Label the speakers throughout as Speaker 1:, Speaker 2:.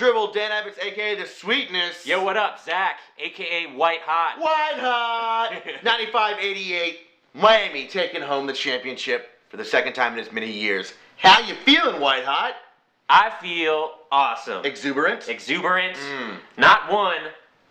Speaker 1: Drivel, Dan Abbott's a.k.a. The Sweetness.
Speaker 2: Yo, what up? Zach, a.k.a. White Hot.
Speaker 1: White Hot. 95-88. Miami taking home the championship for the second time in as many years. How you feeling, White Hot?
Speaker 2: I feel awesome.
Speaker 1: Exuberant?
Speaker 2: Exuberant. Not one,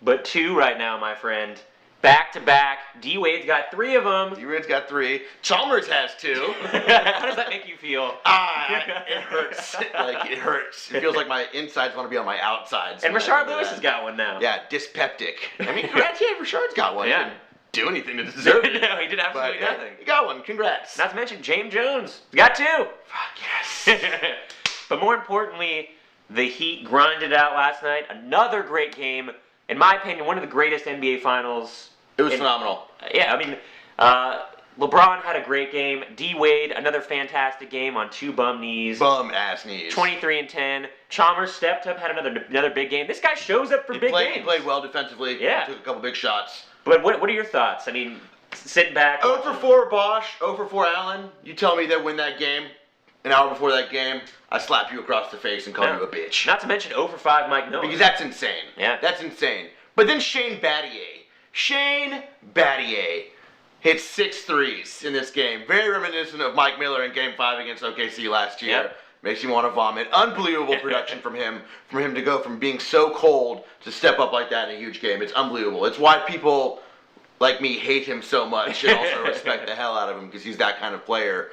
Speaker 2: but two right now, my friend. Back to back. D-Wade's got 3 of them.
Speaker 1: D-Wade's got 3. Chalmers has 2.
Speaker 2: How does that make you feel?
Speaker 1: It hurts. It hurts. It feels like my insides want to be on my outsides.
Speaker 2: And Rashard Lewis has got one now.
Speaker 1: Yeah, dyspeptic. I mean, congrats, Rashard's got one.
Speaker 2: Yeah.
Speaker 1: He didn't do anything to deserve it.
Speaker 2: No, he did absolutely nothing.
Speaker 1: He got one. Congrats.
Speaker 2: Not to mention James Jones. He got 2.
Speaker 1: Fuck yes.
Speaker 2: But more importantly, the Heat grinded out last night. Another great game. In my opinion, one of the greatest NBA Finals.
Speaker 1: It was phenomenal.
Speaker 2: Yeah, I mean, LeBron had a great game. D-Wade, another fantastic game on 2 bum knees.
Speaker 1: Bum-ass knees.
Speaker 2: 23 and 10. Chalmers stepped up, had another big game. This guy shows up for big games.
Speaker 1: He played well defensively.
Speaker 2: Yeah.
Speaker 1: Took a couple big shots.
Speaker 2: But what are your thoughts? I mean, sitting back.
Speaker 1: 0 for 4 Bosch, 0 for 4 Allen. You tell me they win that game. An hour before that game, I slap you across the face and call you a bitch.
Speaker 2: Not to mention 0 for 5 Mike Miller.
Speaker 1: Because that's insane.
Speaker 2: Yeah.
Speaker 1: That's insane. But then Shane Battier hit 6 threes in this game. Very reminiscent of Mike Miller in Game 5 against OKC last year.
Speaker 2: Yep.
Speaker 1: Makes you want to vomit. Unbelievable production from him. From him to go from being so cold to step up like that in a huge game. It's unbelievable. It's why people like me hate him so much and also respect the hell out of him because he's that kind of player.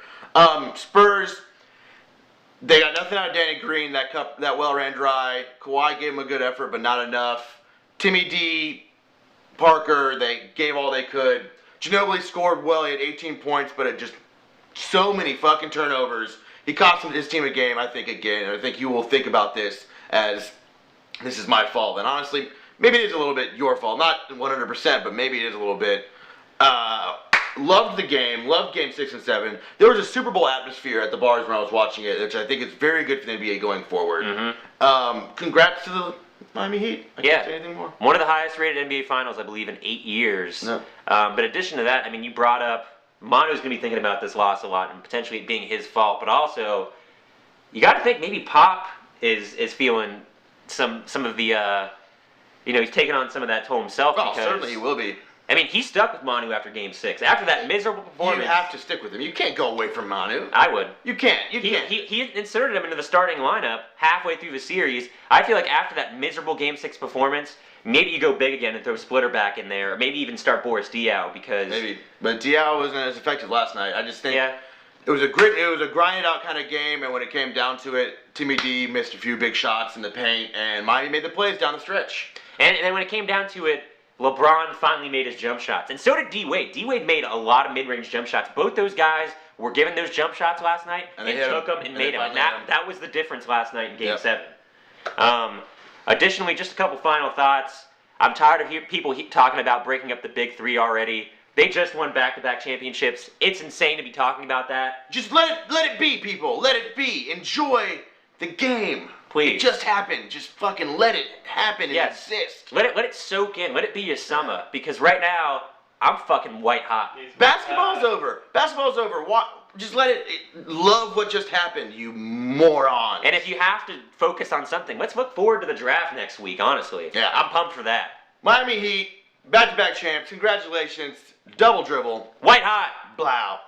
Speaker 1: Spurs, they got nothing out of Danny Green. That well ran dry. Kawhi gave him a good effort, but not enough. Timmy D, Parker, they gave all they could. Ginobili scored well. He had 18 points, but it just so many fucking turnovers. He cost his team a game, I think, again. And I think you will think about this as this is my fault. And honestly, maybe it is a little bit your fault. Not 100%, but maybe it is a little bit. Loved the game. Loved Game 6 and 7. There was a Super Bowl atmosphere at the bars when I was watching it, which I think is very good for the NBA going forward. Congrats to the Miami Heat. I can't say anything more.
Speaker 2: One of the highest rated NBA Finals, I believe, in 8 years.
Speaker 1: No.
Speaker 2: But in addition to that, I mean, you brought up Manu's going to be thinking about this loss a lot and potentially it being his fault. But also, you got to think maybe Pop is feeling some of the, he's taking on some of that toll himself.
Speaker 1: Oh,
Speaker 2: because,
Speaker 1: certainly he will be.
Speaker 2: I mean, he stuck with Manu after Game 6. After that miserable performance.
Speaker 1: You have to stick with him. You can't go away from Manu.
Speaker 2: I would.
Speaker 1: You can't.
Speaker 2: He inserted him into the starting lineup halfway through the series. I feel like after that miserable Game 6 performance, maybe you go big again and throw Splitter back in there, or maybe even start Boris Diaw because
Speaker 1: maybe. But Diaw wasn't as effective last night. I just think it was a grinded out kind of game, and when it came down to it, Timmy D missed a few big shots in the paint, and Miami made the plays down the stretch.
Speaker 2: And then when it came down to it, LeBron finally made his jump shots, and so did D-Wade. D-Wade made a lot of mid-range jump shots. Both those guys were given those jump shots last night and took them and made them. And that was the difference last night in Game 7. Additionally, just a couple final thoughts. I'm tired of people talking about breaking up the Big 3 already. They just won back-to-back championships. It's insane to be talking about that.
Speaker 1: Just let it be, people. Let it be. Enjoy the game.
Speaker 2: Please.
Speaker 1: It just happened. Just fucking let it happen and exist.
Speaker 2: Let it soak in. Let it be your summer. Because right now, I'm fucking white hot.
Speaker 1: Basketball's over. Basketball's over. Just let it love what just happened, you moron.
Speaker 2: And if you have to focus on something, let's look forward to the draft next week, honestly.
Speaker 1: Yeah.
Speaker 2: I'm pumped for that.
Speaker 1: Miami Heat, back-to-back champs. Congratulations. Double dribble.
Speaker 2: White hot.
Speaker 1: Blow.